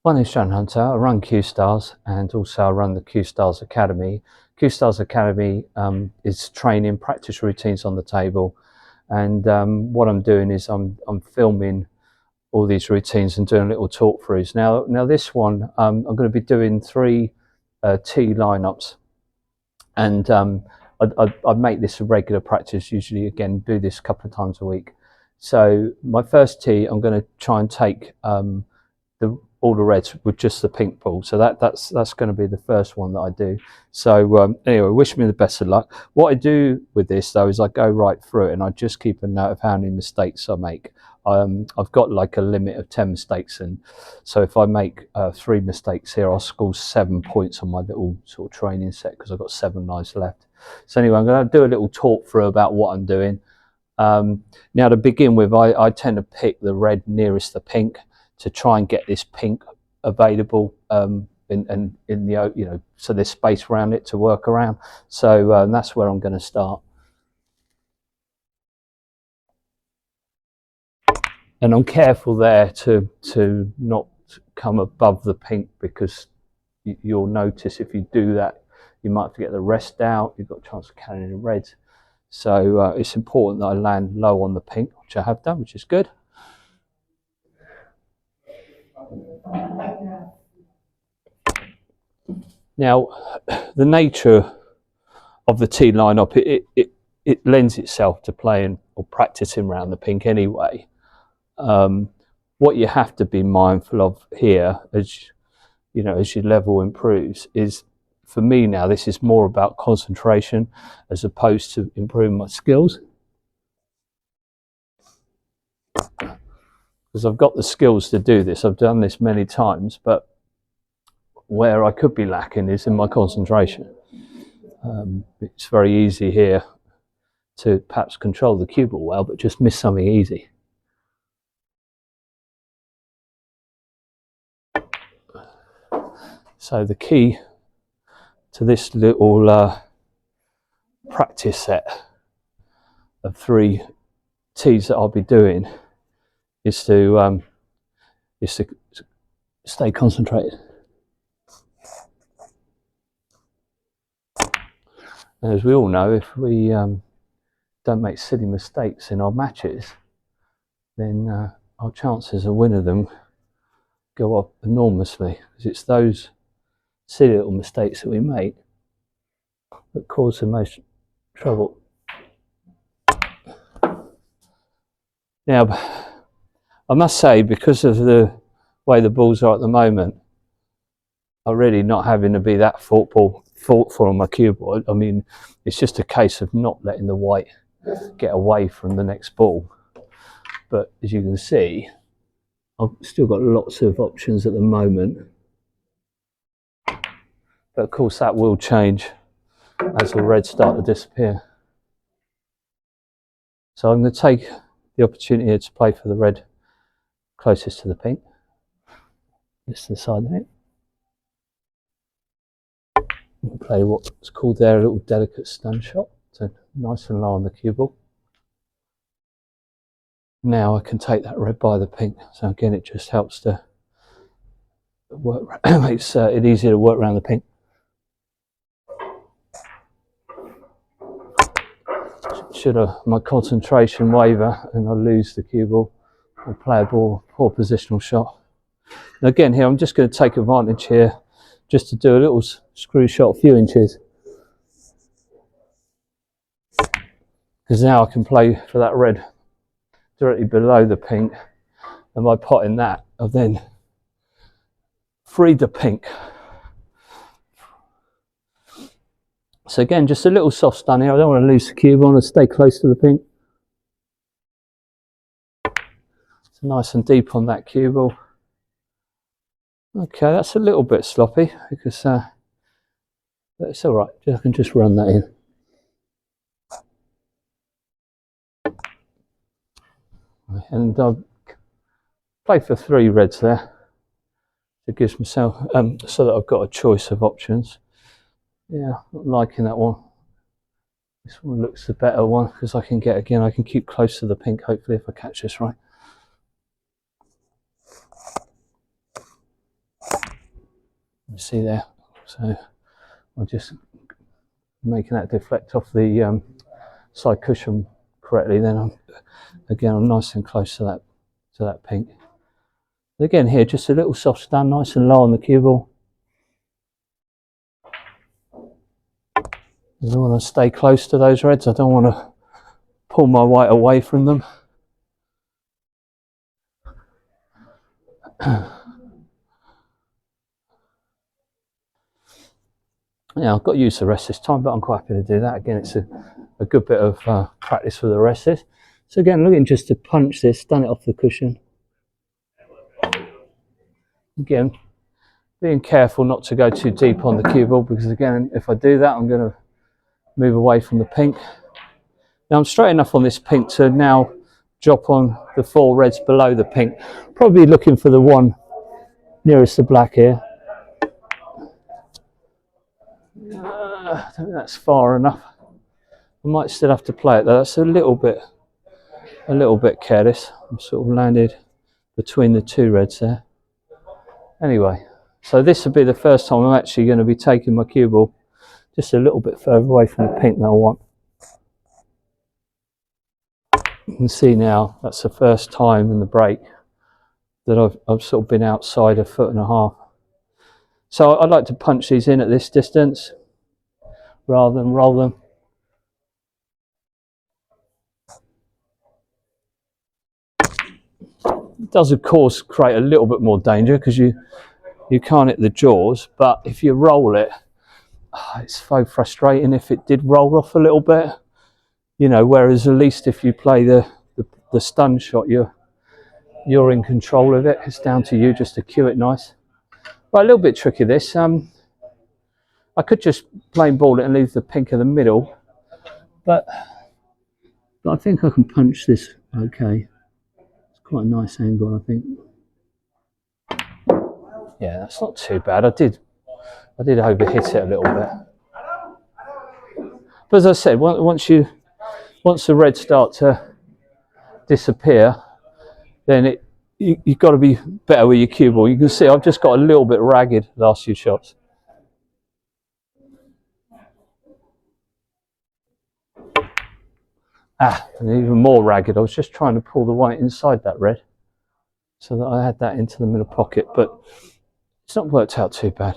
My name's John Hunter. I run Cuestars and also I run the Cuestars Academy. Cuestars Academy is training practice routines on the table, and what I'm doing is I'm filming all these routines and doing little talk throughs. Now this one I'm going to be doing three tee lineups, and I make this a regular practice. Usually, again, do this a couple of times a week. So my first tee, I'm going to try and take all the reds with just the pink ball. So that's going to be the first one that I do. So anyway, wish me the best of luck. What I do with this though is I go right through it and I just keep a note of how many mistakes I make. I've got like a limit of 10 mistakes, and so if I make 3 mistakes here, I'll score 7 points on my little sort of training set because I've got 7 lives left. So anyway, I'm going to do a little talk through about what I'm doing. Now to begin with, I tend to pick the red nearest the pink to try and get this pink available in the, so there's space around it to work around. So that's where I'm going to start. And I'm careful there to not come above the pink, because you'll notice if you do that, you might have to get the rest out. You've got a chance of carrying the reds. So it's important that I land low on the pink, which I have done, which is good. Now, the nature of the tee lineup, it lends itself to playing or practicing around the pink anyway. What you have to be mindful of here, as your level improves, is, for me now, this is more about concentration as opposed to improving my skills. Because I've got the skills to do this. I've done this many times, but where I could be lacking is in my concentration. It's very easy here to perhaps control the cue ball well, but just miss something easy. So the key to this little practice set of 3 tees that I'll be doing is to stay concentrated. And as we all know, if we don't make silly mistakes in our matches, then our chances of winning them go up enormously, because it's those silly little mistakes that we make that cause the most trouble. Now, I must say, because of the way the balls are at the moment, I'm really not having to be that thoughtful on my cue ball. I mean, it's just a case of not letting the white get away from the next ball. But as you can see, I've still got lots of options at the moment. But of course that will change as the reds start to disappear. So I'm going to take the opportunity here to play for the red closest to the pink. This is the side of it. We'll play what's called there a little delicate stun shot, so nice and low on the cue ball. Now I can take that red by the pink, so again it just helps to work, makes it easier to work around the pink. Should my concentration waver and I lose the cue ball, I'll play a poor positional shot. And again here I'm just going to take advantage here just to do a little screw shot a few inches, because now I can play for that red directly below the pink, and by potting that I've then freed the pink. So again, just a little soft stun here. I don't want to lose the cue, I want to stay close to the pink. It's nice and deep on that cue ball. Okay, that's a little bit sloppy, because it's all right. I can just run that in. And I've played for 3 reds there. It gives myself so that I've got a choice of options. Yeah, not liking that one. This one looks the better one, because I can keep close to the pink, hopefully, if I catch this right. See there? So I'm just making that deflect off the side cushion correctly. Then I'm nice and close to that pink. Again here, just a little soft stand, nice and low on the cue ball. I don't want to stay close to those reds. I don't want to pull my white away from them. Yeah, I've got to use the rest this time, but I'm quite happy to do that. Again, it's a good bit of practice for the rest. So again, looking just to punch this, done it off the cushion. Again, being careful not to go too deep on the cue ball, because again, if I do that, I'm going to move away from the pink. Now I'm straight enough on this pink to now drop on the 4 reds below the pink. Probably looking for the one nearest the black here. I don't think that's far enough. I might still have to play it though. That's a little bit careless. I'm sort of landed between the 2 reds there. Anyway, so this will be the first time I'm actually going to be taking my cue ball just a little bit further away from the pink than I want. You can see now that's the first time in the break that I've sort of been outside a 1.5 foot. So I'd like to punch these in at this distance rather than roll them. It does of course create a little bit more danger because you can't hit the jaws, but if you roll it, it's so frustrating if it did roll off a little bit, you know, whereas at least if you play the stun shot, you're in control of it. It's down to you just to cue it nice. Right, a little bit tricky this. I could just plain ball it and leave the pink in the middle, but I think I can punch this okay. It's quite a nice angle, I think. Yeah, that's not too bad. I did overhit it a little bit. But as I said, once the reds start to disappear, then you've got to be better with your cue ball. You can see I've just got a little bit ragged the last few shots. And even more ragged. I was just trying to pull the white inside that red so that I had that into the middle pocket, but it's not worked out too bad.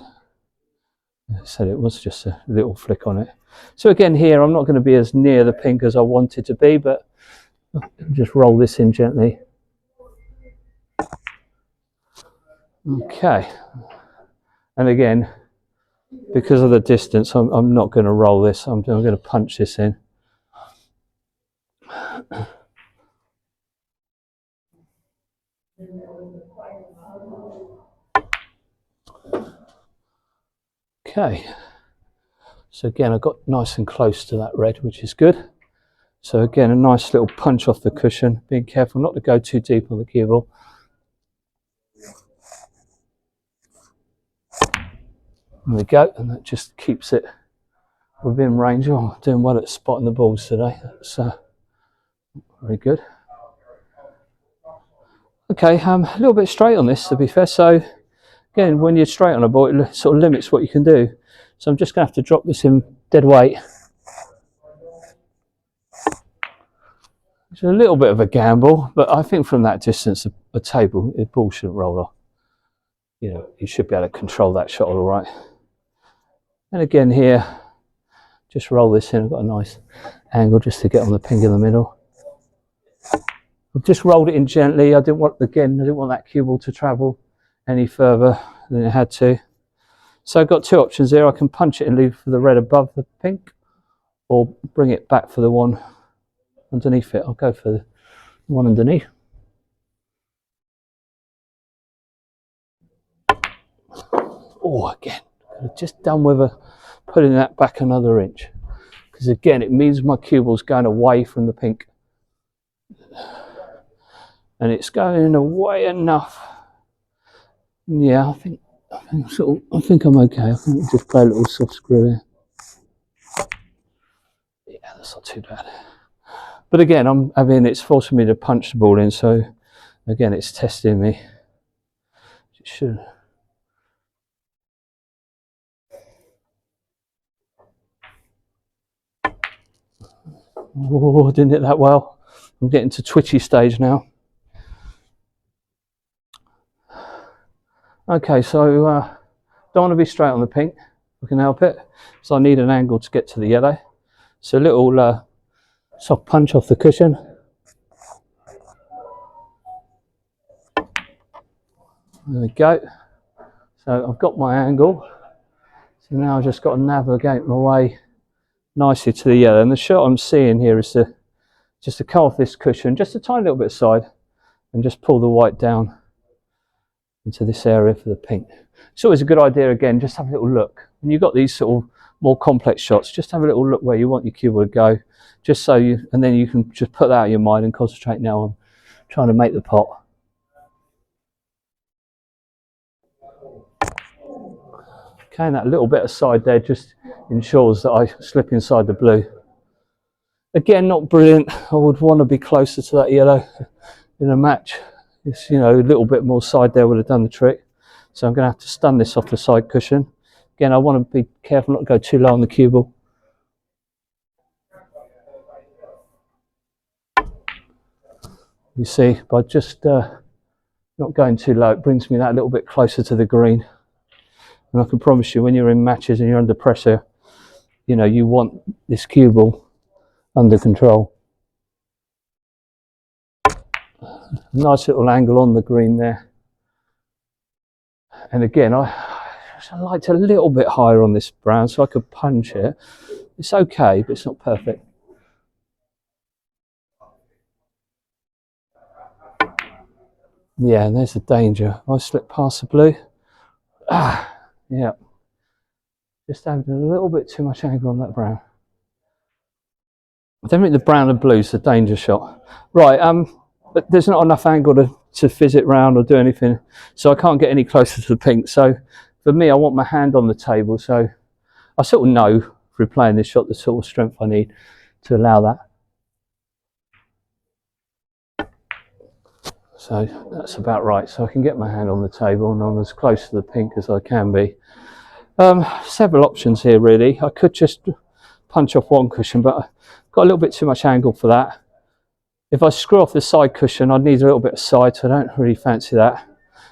As I said, it was just a little flick on it. So again here, I'm not going to be as near the pink as I wanted to be, but just roll this in gently. Okay. And again, because of the distance, I'm not going to roll this. I'm going to punch this in. Okay. So again, I got nice and close to that red, which is good. So again, a nice little punch off the cushion, being careful not to go too deep on the cue ball. There we go, and that just keeps it within range. Oh, I'm doing well at spotting the balls today. That's very good. Okay, a little bit straight on this, to be fair. So again, when you're straight on a ball, it sort of limits what you can do. So I'm just going to have to drop this in dead weight. It's a little bit of a gamble, but I think from that distance, a ball shouldn't roll off. You know, you should be able to control that shot all right. And again here, just roll this in. I've got a nice angle just to get on the pink in the middle. I've just rolled it in gently. I didn't want that cue ball to travel any further than it had to. So I've got 2 options here. I can punch it and leave for the red above the pink, or bring it back for the one underneath it. I'll go for the one underneath. Oh, again, just done with putting that back another inch, because again it means my cue ball's going away from the pink, and it's going away enough. Yeah, I think I'm okay. I think we'll just play a little soft screw here. Yeah, that's not too bad. But again, it's forcing me to punch the ball in, so again it's testing me. It should. Oh, didn't hit that well. I'm getting to twitchy stage now. Okay, so don't want to be straight on the pink. I can help it. So I need an angle to get to the yellow. So a little soft punch off the cushion. There we go. So I've got my angle. So now I've just got to navigate my way nicely to the yellow. And the shot I'm seeing here is just to come off this cushion, just a tiny little bit side, and just pull the white down into this area for the pink. It's always a good idea, again, just have a little look. When you've got these sort of more complex shots, just have a little look where you want your cue ball to go, just so you, and then you can just put that out of your mind and concentrate now on trying to make the pot. Okay, and that little bit of side there just ensures that I slip inside the blue. Again, not brilliant. I would want to be closer to that yellow in a match. It's, you know, a little bit more side there would have done the trick. So I'm going to have to stun this off the side cushion. Again, I want to be careful not to go too low on the cue ball. You see, by just not going too low, it brings me that little bit closer to the green. And I can promise you, when you're in matches and you're under pressure, you know, you want this cue ball under control. Nice little angle on the green there. And again, I liked a little bit higher on this brown so I could punch it. It's okay, but it's not perfect. Yeah, and there's the danger. I slip past the blue. Yeah. Just having a little bit too much angle on that brown. I don't think the brown and blue is the danger shot. Right, but there's not enough angle to fizz it round or do anything, so I can't get any closer to the pink. So for me, I want my hand on the table, so I sort of know through playing this shot the sort of strength I need to allow that. So that's about right. So I can get my hand on the table and I'm as close to the pink as I can be. Several options here really. I could just punch off one cushion, but I've got a little bit too much angle for that. If I screw off the side cushion, I'd need a little bit of side, so I don't really fancy that.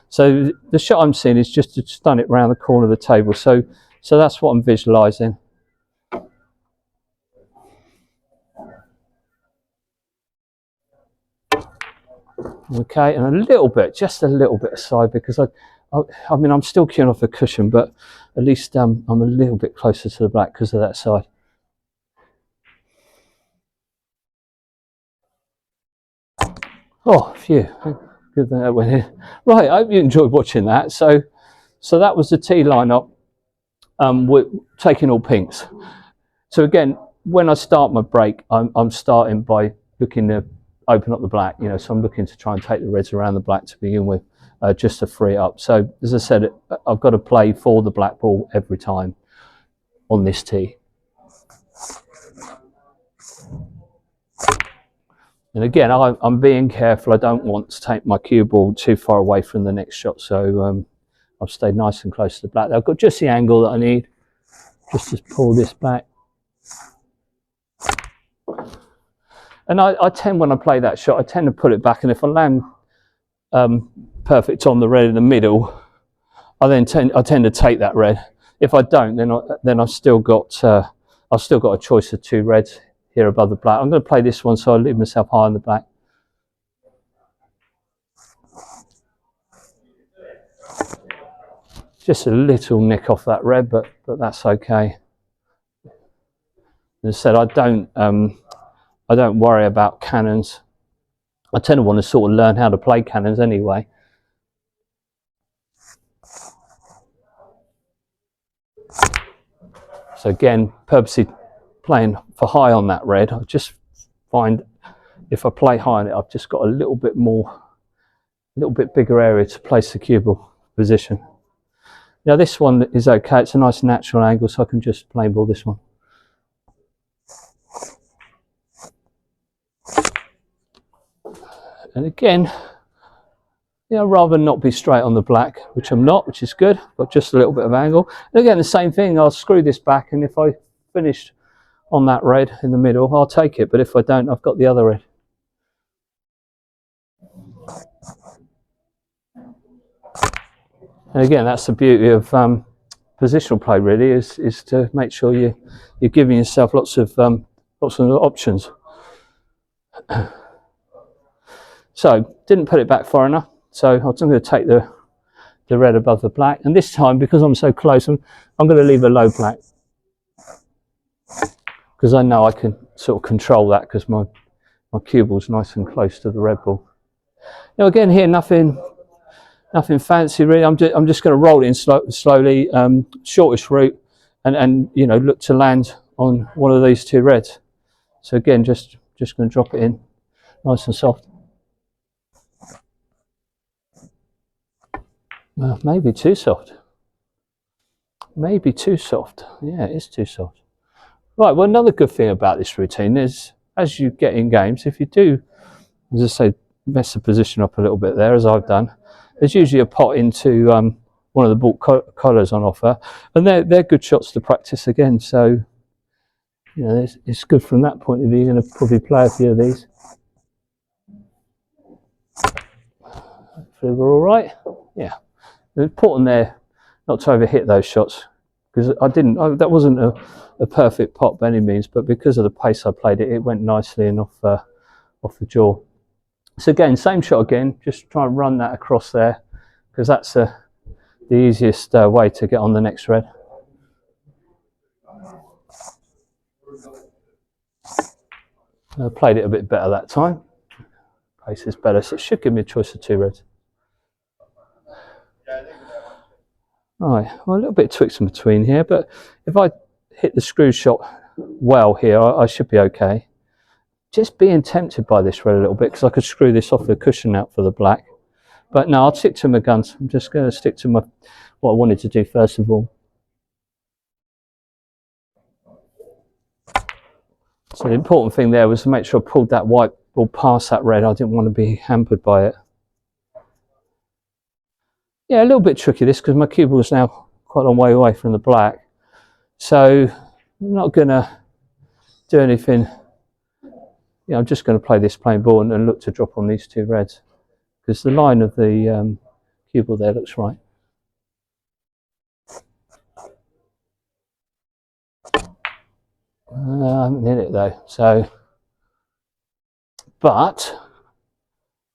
So the shot I'm seeing is just to stun it round the corner of the table. So that's what I'm visualising. Okay, and a little bit, just a little bit of side, because I mean, I'm still cueing off the cushion, but at least I'm a little bit closer to the black because of that side. Oh, phew, good that went in. Right, I hope you enjoyed watching that. So that was the tee lineup. We're taking all pinks. So again, when I start my break, I'm starting by looking to open up the black, you know, so I'm looking to try and take the reds around the black to begin with, just to free it up. So as I said, I've got to play for the black ball every time on this tee. And again, I'm being careful. I don't want to take my cue ball too far away from the next shot. So I've stayed nice and close to the black. I've got just the angle that I need, just to pull this back. And I tend, when I play that shot, I tend to pull it back. And if I land perfect on the red in the middle, I tend to take that red. If I don't, then I've still got a choice of two reds here above the black. I'm going to play this one, so I leave myself high on the black. Just a little nick off that red, but that's okay. As I said, I don't worry about cannons. I tend to want to sort of learn how to play cannons anyway. So again, purposely playing for high on that red. I just find if I play high on it, I've just got a little bit bigger area to place the cue ball position. Now this one is okay. It's a nice natural angle, so I can just plain ball this one. And again, you know, rather than not be straight on the black, which I'm not, which is good, got just a little bit of angle. And again, the same thing, I'll screw this back, and if I finished on that red in the middle, I'll take it. But if I don't, I've got the other red. And again, that's the beauty of positional play, really, is to make sure you're giving yourself lots of options. So didn't put it back far enough. So I'm going to take the red above the black, and this time, because I'm so close, I'm going to leave a low black, because I know I can sort of control that, because my cue ball's nice and close to the red ball. Now again, here nothing fancy really. I'm just going to roll it in slowly, shortest route, and you know, look to land on one of these two reds. So again, just going to drop it in nice and soft. Maybe too soft. Maybe too soft. Yeah, it is too soft. Right, well, another good thing about this routine is, as you get in games, if you do, as I say, mess the position up a little bit there, as I've done, there's usually a pot into one of the Baulk collars on offer, and they're good shots to practice again. So, you know, it's good from that point of view. You're going to probably play a few of these. Hopefully we're all right. Yeah. It's important there not to overhit those shots, because that wasn't a perfect pot by any means, but because of the pace I played it, it went nicely and off the jaw. So again, same shot again, just try and run that across there, because that's the easiest way to get on the next red. I played it a bit better that time. Pace is better, so it should give me a choice of two reds. Right, well, a little bit of twix in between here, but if I hit the screw shot well here, I should be okay. Just being tempted by this red a little bit, because I could screw this off the cushion out for the black. But no, I'll stick to my guns. I'm just going to stick to what I wanted to do first of all. So the important thing there was to make sure I pulled that white ball past that red. I didn't want to be hampered by it. Yeah, a little bit tricky this, because my cue ball is now quite a long way away from the black. So I'm not going to do anything. Yeah, I'm just going to play this plain ball and look to drop on these two reds, because the line of the cue ball there looks right. I haven't hit it though, so, but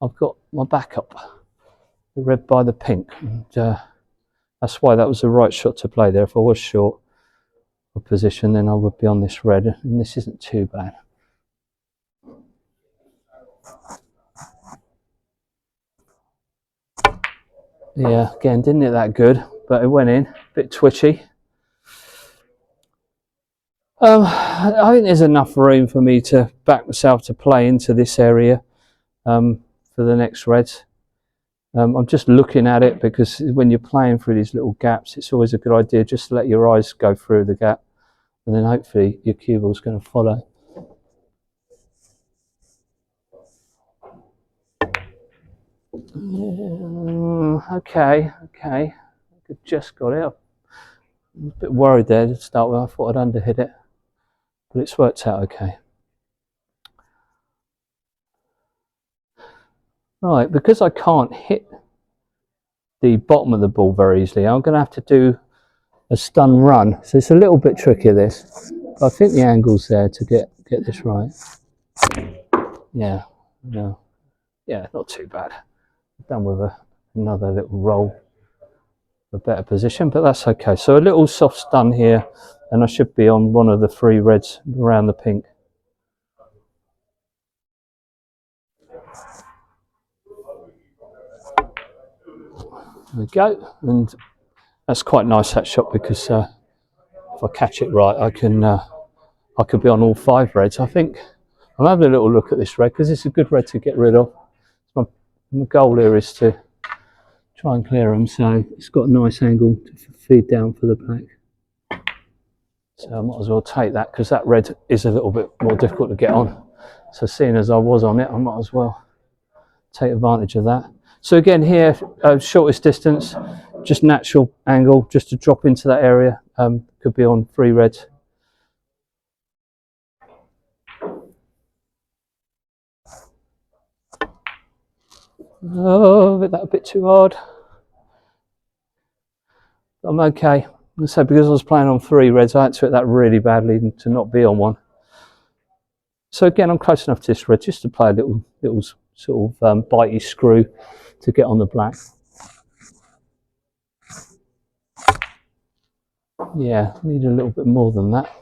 I've got my backup, the red by the pink, and that's why that was the right shot to play there. If I was short of position, then I would be on this red, and this isn't too bad. Yeah, again, didn't hit that good, but it went in, a bit twitchy. I think there's enough room for me to back myself to play into this area for the next reds. I'm just looking at it, because when you're playing through these little gaps, it's always a good idea just to let your eyes go through the gap, and then hopefully your cue ball's going to follow. Okay, I just got it. I was a bit worried there to start with. I thought I'd underhit it, but it's worked out okay. Right, because I can't hit the bottom of the ball very easily, I'm going to have to do a stun run. So it's a little bit tricky, this. But I think the angle's there to get this right. Yeah, not too bad. Done with another little roll, a better position, but that's okay. So a little soft stun here, and I should be on one of the three reds around the pink. There we go, and that's quite nice, that shot, because if I catch it right, I could be on all five reds. I think I'm having a little look at this red, because it's a good red to get rid of. My goal here is to try and clear them, so it's got a nice angle to feed down for the black. So I might as well take that, because that red is a little bit more difficult to get on. So seeing as I was on it, I might as well take advantage of that. So again here, shortest distance, just natural angle, just to drop into that area. Could be on three reds. Oh, that a bit too hard. I'm okay. So because I was playing on 3 reds, I had to hit that really badly to not be on one. So again, I'm close enough to this red just to play a little sort of bitey screw to get on the black. Yeah, need a little bit more than that.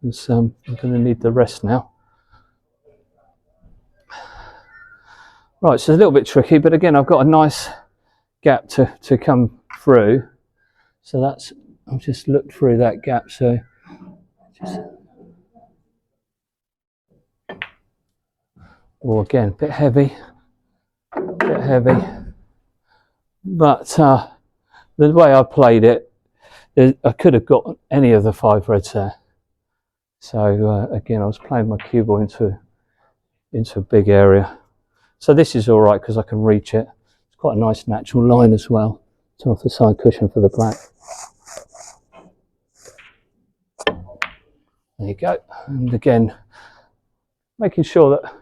I'm going to need the rest now. Right, so it's a little bit tricky, but again, I've got a nice gap to come through. So that's, I've just looked through that gap. So just, oh, again, a bit heavy, but the way I played it, I could have got any of the 5 reds there. So again, I was playing my cue ball into a big area. So this is all right because I can reach it. It's quite a nice natural line as well. It's off the side cushion for the black. There you go. And again, making sure that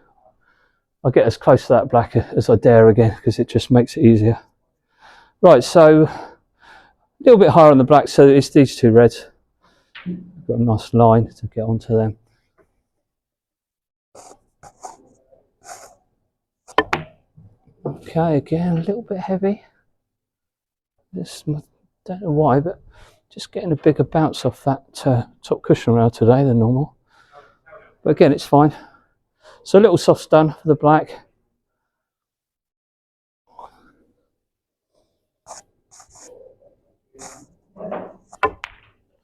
I get as close to that black as I dare again, because it just makes it easier. Right, so a little bit higher on the black, so it's these 2 reds. Got a nice line to get onto them. Okay, again, a little bit heavy. This, don't know why, but just getting a bigger bounce off that top cushion rail today than normal. But again, it's fine. So a little soft stun for the black.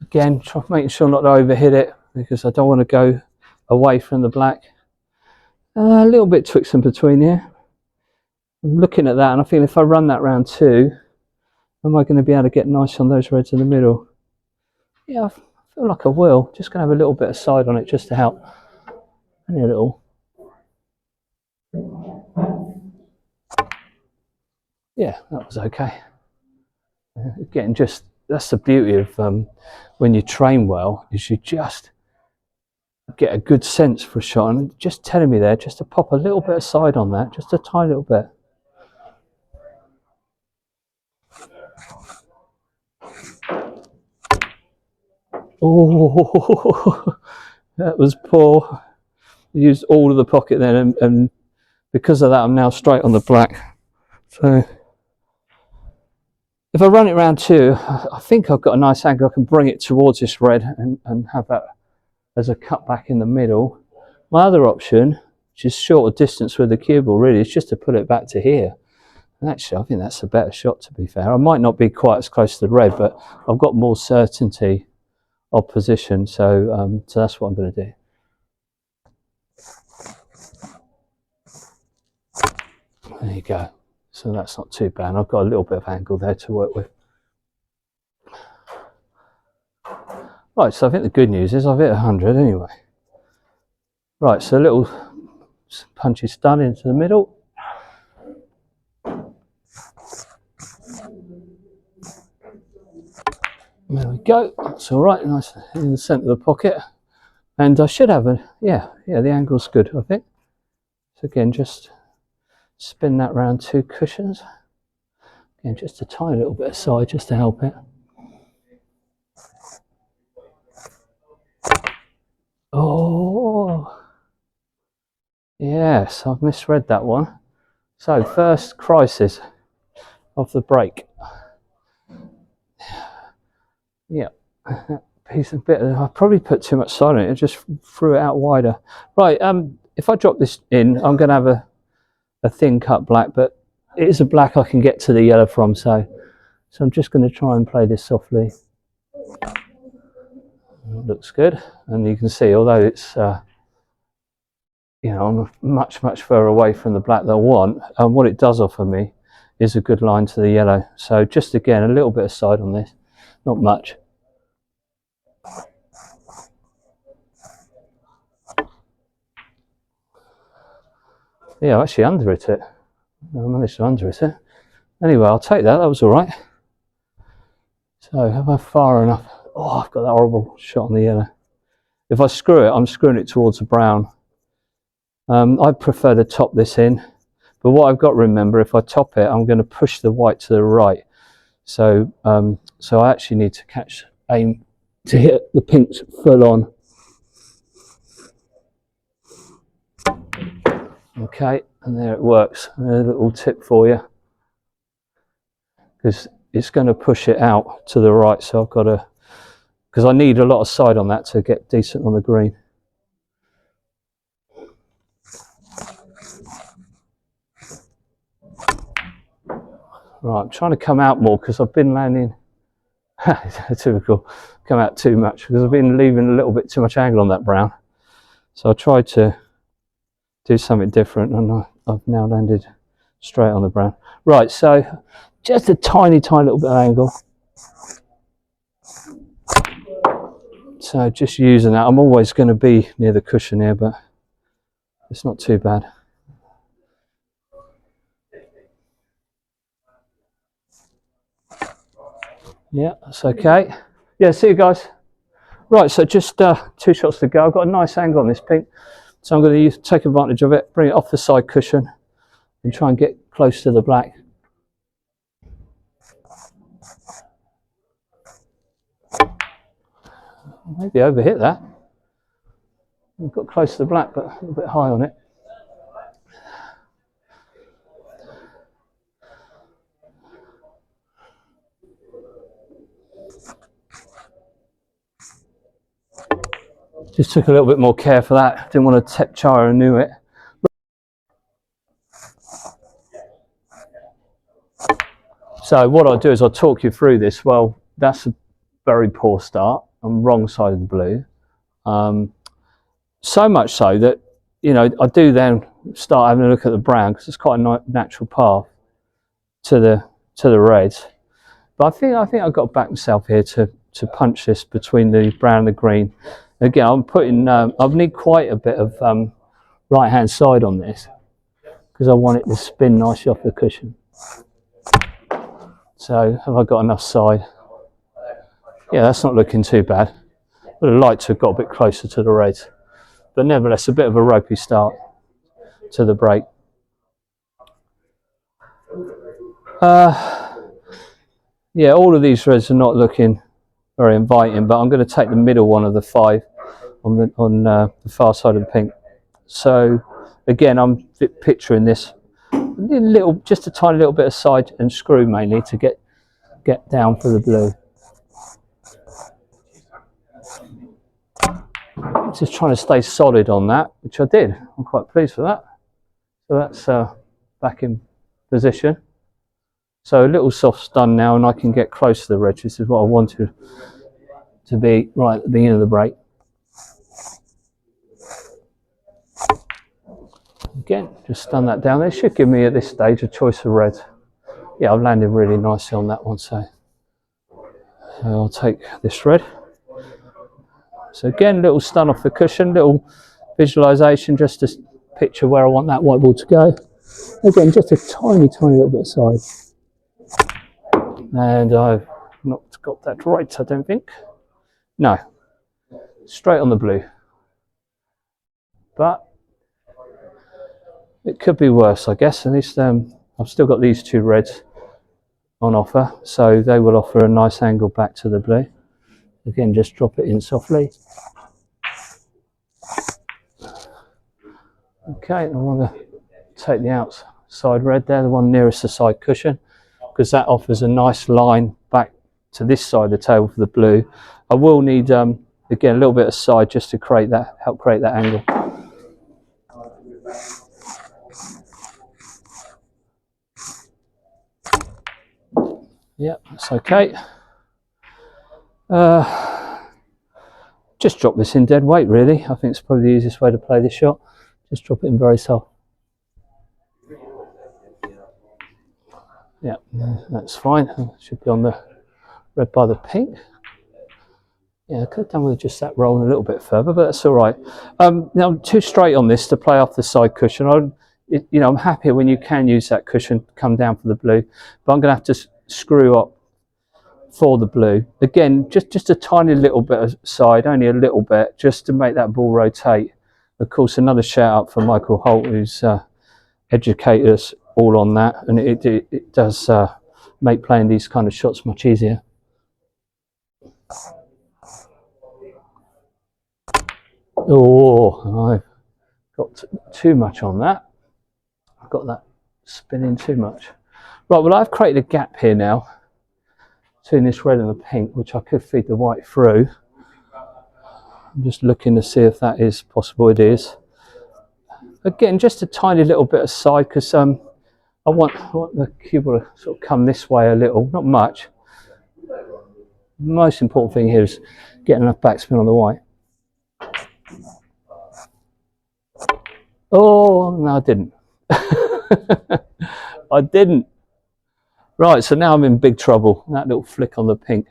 Again, making sure not to overhit it because I don't want to go away from the black. A little bit twixt and between here. I'm looking at that and I feel if I run that round 2, am I going to be able to get nice on those reds in the middle? Yeah, I feel like I will. Just going to have a little bit of side on it just to help. Only a little. Yeah, that was okay. Again, just that's the beauty of when you train well, is you just get a good sense for a shot. And just telling me there, just to pop a little bit of side on that, just a tiny little bit. Oh, that was poor. Used all of the pocket then, and because of that, I'm now straight on the black. So if I run it round 2, I think I've got a nice angle. I can bring it towards this red and have that as a cut back in the middle. My other option, which is shorter distance with the cue ball, really, is just to put it back to here. And actually, I think that's a better shot, to be fair. I might not be quite as close to the red, but I've got more certainty of position, so that's what I'm going to do. There you go. So that's not too bad. I've got a little bit of angle there to work with. Right, so I think the good news is I've hit 100 anyway. Right, so a little punchy stun into the middle. There we go. That's all right, nice in the centre of the pocket. And I should have yeah, the angle's good, I think. So again, just spin that round 2 cushions. Again, just a tiny little bit of side just to help it. Oh, yes, I've misread that one. So first crisis of the break. Yeah, piece of bit. I probably put too much side on it. I just threw it out wider. Right. If I drop this in, I'm going to have a thin cut black, but it is a black I can get to the yellow from. So I'm just going to try and play this softly. It looks good, and you can see, although it's you know, I'm much further away from the black that I want, what it does offer me is a good line to the yellow. So just again, a little bit of side on this, not much. Yeah, I actually under-hit it. I managed to under-hit it. Anyway, I'll take that. That was all right. So, am I far enough? Oh, I've got that horrible shot on the yellow. If I screw it, I'm screwing it towards the brown. I prefer to top this in, But what I've got to remember, if I top it, I'm going to push the white to the right. So so I actually need to aim to hit the pinks full on. Okay, and there it works. A little tip for you, because it's going to push it out to the right, so I've got to, because I need a lot of side on that to get decent on the green. Right, I'm trying to come out more because I've been landing typical, come out too much because I've been leaving a little bit too much angle on that brown. So I tried to do something different, and I've now landed straight on the brown. Right, so just a tiny little bit of angle. So just using that. I'm always going to be near the cushion here, but it's not too bad. Yeah, that's okay. Yeah, see you guys. Right, so just 2 shots to go. I've got a nice angle on this pink, so I'm going to take advantage of it, bring it off the side cushion, and try and get close to the black. Maybe overhit that. I've got close to the black, but a little bit high on it. Just took a little bit more care for that. Didn't want to tip char and knew it. So what I'll do is I'll talk you through this. Well, that's a very poor start. I'm wrong side of the blue. So much so that, you know, I do then start having a look at the brown because it's quite a natural path to the reds. But I think I've got to back myself here to punch this between the brown and the green. Again, I'm putting, I need quite a bit of right hand side on this because I want it to spin nicely off the cushion. So have I got enough side? Yeah, that's not looking too bad. Would have liked to have got a bit closer to the reds, but nevertheless a bit of a ropey start to the break. Yeah, all of these reds are not looking very inviting, but I'm going to take the middle one of the 5 on the far side of the pink. So again, I'm picturing this just a tiny little bit of side and screw mainly to get down for the blue. Just trying to stay solid on that, which I did. I'm quite pleased with that. So that's back in position. So a little soft stun now, and I can get close to the red. This is what I wanted to be right at the beginning of the break. Again, just stun that down. They should give me at this stage a choice of reds. Yeah, I've landed really nicely on that one, so I'll take this red. So again, little stun off the cushion, little visualization just to picture where I want that white ball to go. Again, just a tiny little bit of side. And I've not got that right, I don't think. No, straight on the blue. But it could be worse, I guess. At least I've still got these 2 reds on offer, so they will offer a nice angle back to the blue. Again, just drop it in softly. Okay, I want to take the outside red there, the one nearest the side cushion, because that offers a nice line back to this side of the table for the blue. I will need, again, a little bit of side just to help create that angle. Yeah, that's okay. Just drop this in dead weight, really. I think it's probably the easiest way to play this shot. Just drop it in very soft. Yeah, that's fine. Should be on the red by the pink. Yeah, I could have done with just that rolling a little bit further, but that's all right. Now I'm too straight on this to play off the side cushion. You know, I'm happier when you can use that cushion, come down for the blue, but I'm going to have to screw up for the blue. Again, just a tiny little bit of side, only a little bit, just to make that ball rotate. Of course, another shout out for Michael Holt, who's educate us all on that, and it does make playing these kind of shots much easier. Oh, I've got too much on that. I've got that spinning too much. Right, well, I've created a gap here now between this red and the pink, which I could feed the white through. I'm just looking to see if that is possible. It is. Again, just a tiny little bit aside, because I want the cube to sort of come this way a little, not much. The most important thing here is getting enough backspin on the white. Oh, no, I didn't. I didn't. Right, so now I'm in big trouble. That little flick on the pink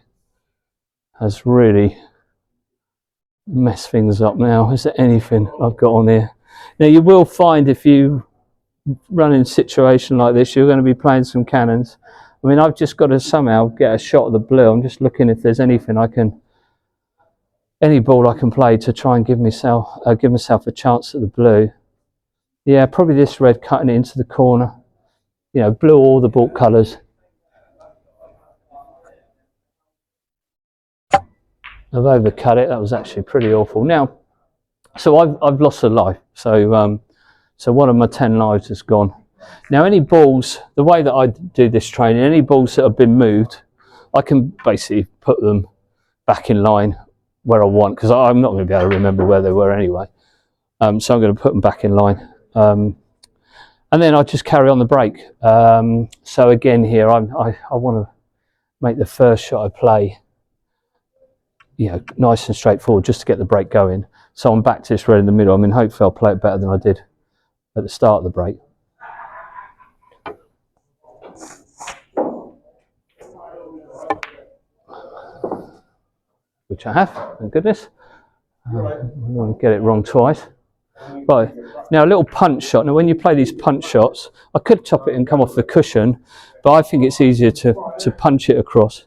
has really messed things up now. Is there anything I've got on here? Now, you will find if you run in a situation like this, you're going to be playing some cannons. I mean, I've just got to somehow get a shot of the blue. I'm just looking if there's anything I can, any ball I can play to try and give myself a chance at the blue. Yeah, probably this red cutting it into the corner. You know, blue all the Baulk colours. I've overcut it. That was actually pretty awful. Now, so I've lost a life. So so one of my 10 lives has gone. Now, any balls, the way that I do this training, any balls that have been moved, I can basically put them back in line where I want, because I'm not going to be able to remember where they were anyway. So I'm going to put them back in line. And then I just carry on the break. So again here, I want to make the first shot I play, you know, nice and straightforward, just to get the break going. So I'm back to this red in the middle. I mean, hopefully I'll play it better than I did at the start of the break. Which I have, thank goodness. I don't want to get it wrong twice. Right, now a little punch shot. Now when you play these punch shots, I could chop it and come off the cushion, but I think it's easier to punch it across.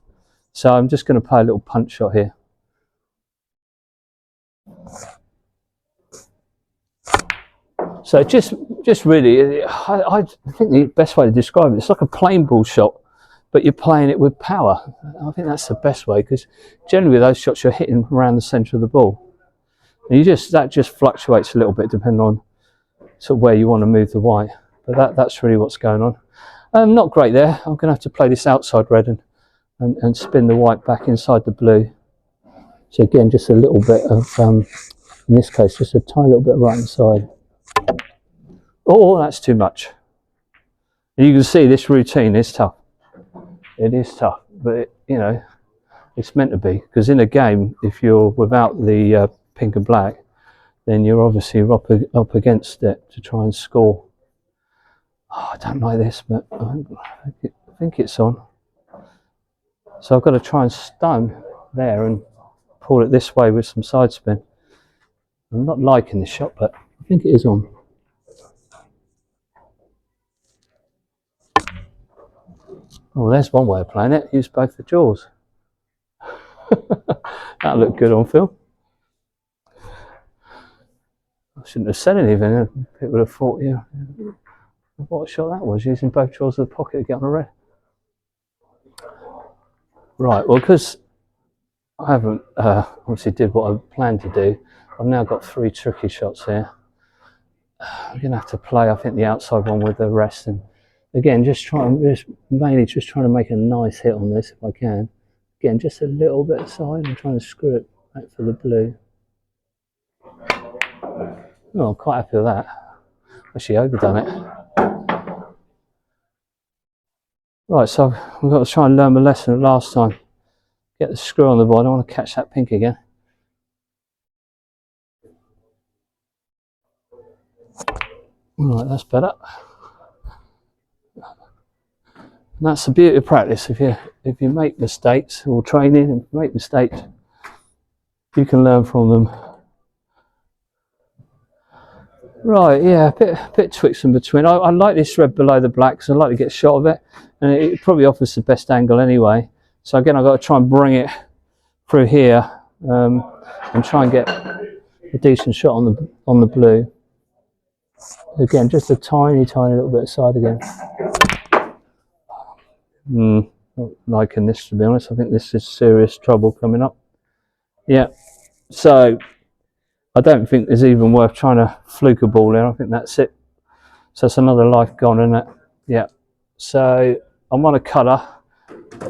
So I'm just going to play a little punch shot here. So just really, I think the best way to describe it, it's like a plain ball shot, but you're playing it with power. I think that's the best way, because generally those shots you're hitting around the centre of the ball. And that just fluctuates a little bit depending on sort of where you want to move the white. But that's really what's going on. Not great there. I'm going to have to play this outside red and spin the white back inside the blue. So again, just a little bit of, in this case, just a tiny little bit right inside. Oh, that's too much. And you can see this routine is tough. It is tough, but you know, it's meant to be, because in a game, if you're without the pink and black, then you're obviously up against it to try and score. Oh, I don't like this, but I think it's on. So I've got to try and stun there and pull it this way with some side spin. I'm not liking this shot, but I think it is on. Oh, there's one way of playing it. Use both the jaws. That looked good on film. I shouldn't have said anything. People would have thought, yeah, what a shot that was, using both jaws of the pocket to get on a red. Right, well, because I haven't obviously did what I planned to do, I've now got 3 tricky shots here. I'm going to have to play, I think, the outside one with the rest. And again, mainly just trying to make a nice hit on this if I can. Again, just a little bit aside and trying to screw it back for the blue. Oh, I'm quite happy with that. Actually overdone it. Right, so we've got to try and learn my lesson last time. Get the screw on the ball. I don't want to catch that pink again. Right, that's better. And that's the beauty of practice. If you make mistakes or training and make mistakes, you can learn from them. Right, yeah, a bit twixt in between. I like this red below the black because I like to get a shot of it, and it probably offers the best angle anyway. So again, I've got to try and bring it through here and try and get a decent shot on the blue. Again, just a tiny little bit of side again. Not liking this, to be honest. I think this is serious trouble coming up. Yeah, so I don't think there's even worth trying to fluke a ball there. I think that's it. So it's another life gone, isn't it? Yeah. So I'm on a cutter.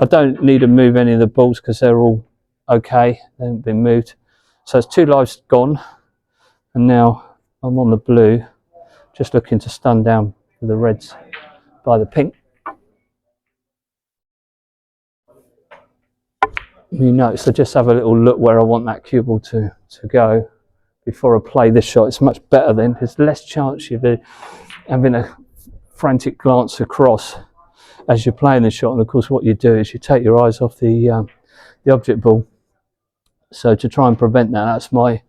I don't need to move any of the balls because they're all okay. They haven't been moved. So it's 2 lives gone. And now I'm on the blue, just looking to stun down for the reds by the pink. You notice I just have a little look where I want that cue ball to go before I play this shot. It's much better then. There's less chance of having a frantic glance across as you're playing the shot. And of course what you do is you take your eyes off the object ball. So to try and prevent that, that's my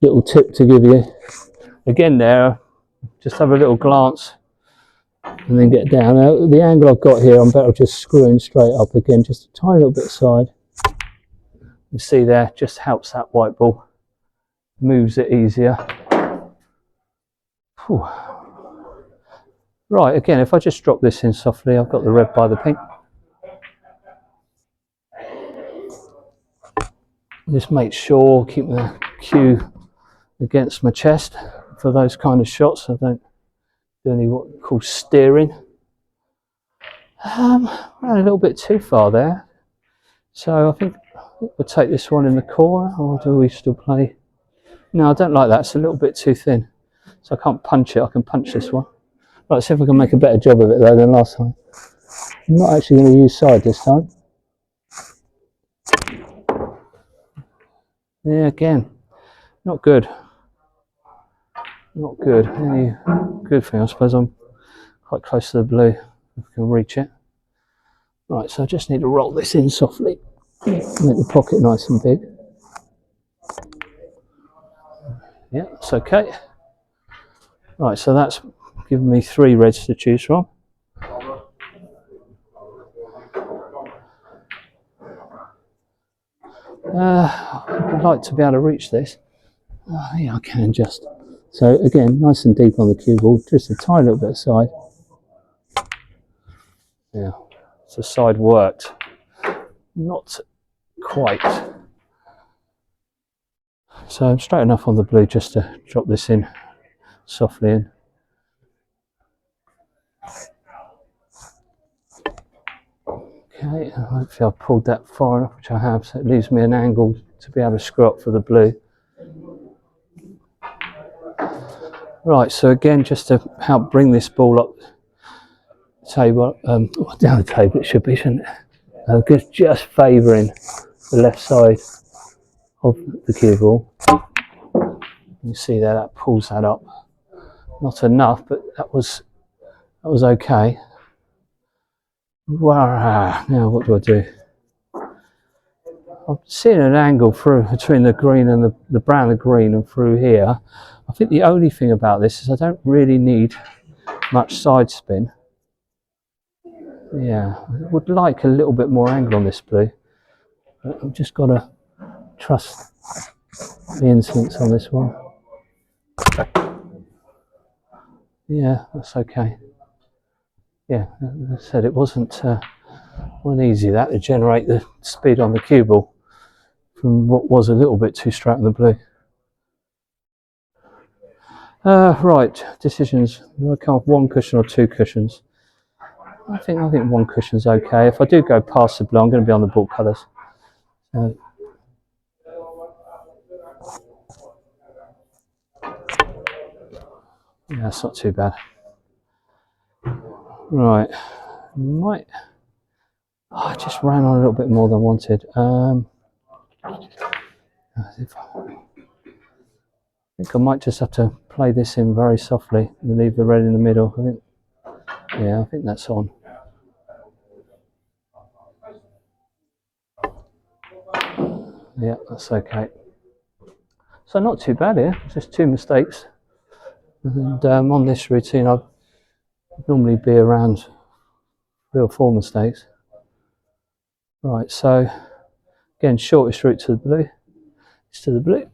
little tip to give you. Again there, just have a little glance and then get down. Now, the angle I've got here, I'm better just screwing straight up again, just a tiny little bit side. You see there, just helps that white ball, moves it easier. Whew. Right, again, if I just drop this in softly, I've got the red by the pink. Just make sure, keep the cue against my chest for those kind of shots. I don't do any what we call steering. Ran a little bit too far there. So I think we'll take this one in the corner, or do we still play? No, I don't like that. It's a little bit too thin. So I can't punch it. I can punch this one. Right, let's see if I can make a better job of it though than last time. I'm not actually going to use side this time. Yeah, again, not good. Not good. Any good thing, I suppose I'm quite close to the blue. If I can reach it. Right, so I just need to roll this in softly. Make the pocket nice and big. Yeah, it's okay. Right, so that's given me 3 reds to choose from. I'd like to be able to reach this. Yeah, I can just. So again, nice and deep on the cue ball, just a tiny little bit of side. Yeah, so side worked. Not quite. So I'm straight enough on the blue just to drop this in softly in. Okay, hopefully I've pulled that far enough, which I have, so it leaves me an angle to be able to screw up for the blue. Right, so again, just to help bring this ball up the table, down the table it should be, shouldn't it? Just favouring the left side of the cue ball. You see there, that pulls that up. Not enough, but that was okay. Wow, now what do I do? I'm seeing an angle through between the green and the brown and green and through here. I think the only thing about this is I don't really need much side spin. Yeah, I would like a little bit more angle on this blue. But I've just got to trust the instincts on this one. Yeah, that's okay. Yeah, as I said, it wasn't easy that to generate the speed on the cue ball from what was a little bit too straight on the blue. Right, decisions. Do I come off 1 cushion or 2 cushions? I think 1 cushion's okay. If I do go past the blue, I'm going to be on the Baulk colours. Yeah, that's not too bad. Right, I just ran on a little bit more than I wanted. I think I might just have to play this in very softly and leave the red in the middle. I think that's on. Yeah, that's okay. So not too bad here, just 2 mistakes. And on this routine I'd normally be around 3 or 4 mistakes. Right, so again, shortest route to the blue is to the blue.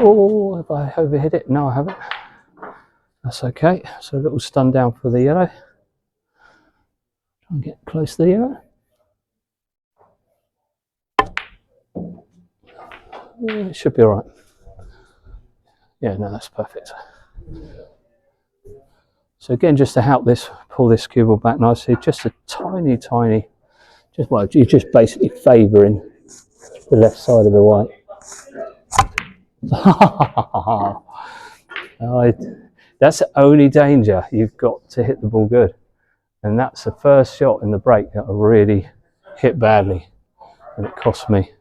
Oh, have I overhit it? No, I haven't. That's okay. So a little stun down for the yellow. Try and get close to the yellow. Yeah, it should be all right. Yeah, no, that's perfect. So again, just to help this, pull this cue ball back nicely, just a tiny, just well, you're just basically favouring the left side of the white. That's the only danger. You've got to hit the ball good, and that's the first shot in the break that I really hit badly, and it cost me.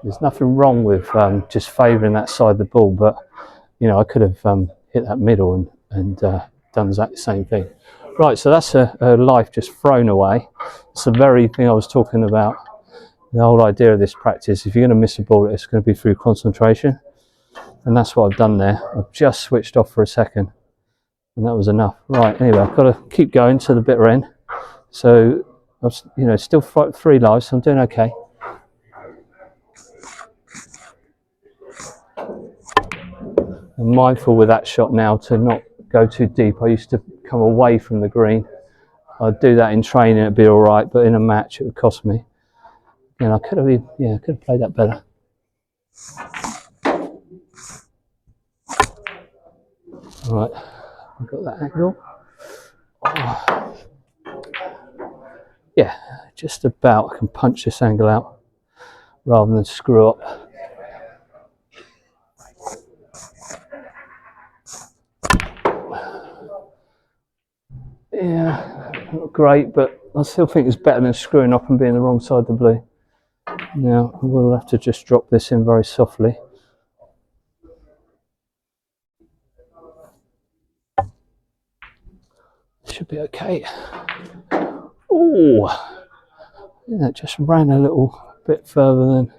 There's nothing wrong with just favouring that side of the ball, but you know, I could have hit that middle and done exactly the same thing. Right, so that's a life just thrown away. It's the very thing I was talking about. The whole idea of this practice, if you're going to miss a ball, it's going to be through concentration. And that's what I've done there. I've just switched off for a second, and that was enough. Right, anyway, I've got to keep going to the bitter end. So, you know, still 3 lives, so I'm doing okay. I'm mindful with that shot now to not go too deep. I used to come away from the green. I'd do that in training, it'd be all right, but in a match, it would cost me. And I could have, yeah, I could have played that better. All right, I've got that angle. Oh. Yeah, just about. I can punch this angle out rather than screw up. Yeah, not great, but I still think it's better than screwing up and being the wrong side of the blue. Now, we'll have to just drop this in very softly. Should be okay. Oh, yeah, it just ran a little bit further than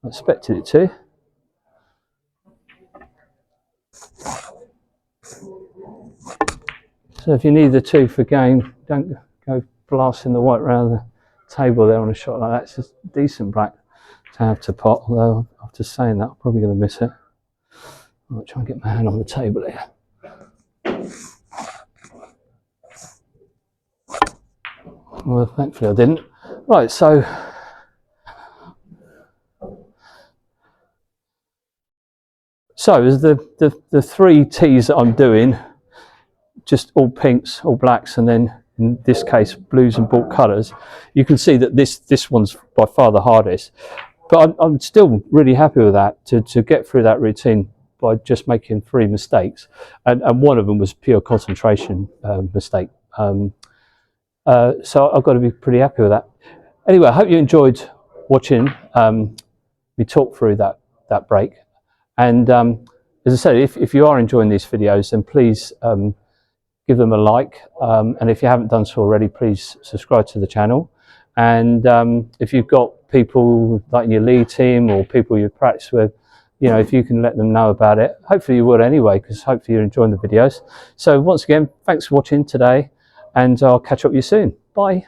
I expected it to. So if you need the 2 for game, don't go blasting the white round the table there on a shot like that. It's just decent black to have to pot, although after saying that, I'm probably going to miss it. I'll try and get my hand on the table here. Well, thankfully I didn't. Right, so as the 3 tees that I'm doing, just all pinks, all blacks, and then in this case blues and Baulk colours, you can see that this one's by far the hardest. But I'm still really happy with that, to get through that routine by just making 3 mistakes, and one of them was pure concentration mistake. So I've got to be pretty happy with that. Anyway, I hope you enjoyed watching me talk through that break. And as I said, if you are enjoying these videos, then please give them a like. And if you haven't done so already, please subscribe to the channel. And if you've got people like in your lead team or people you practice with, you know, if you can let them know about it, hopefully you would anyway, because hopefully you're enjoying the videos. So once again, thanks for watching today, and I'll catch up with you soon. Bye.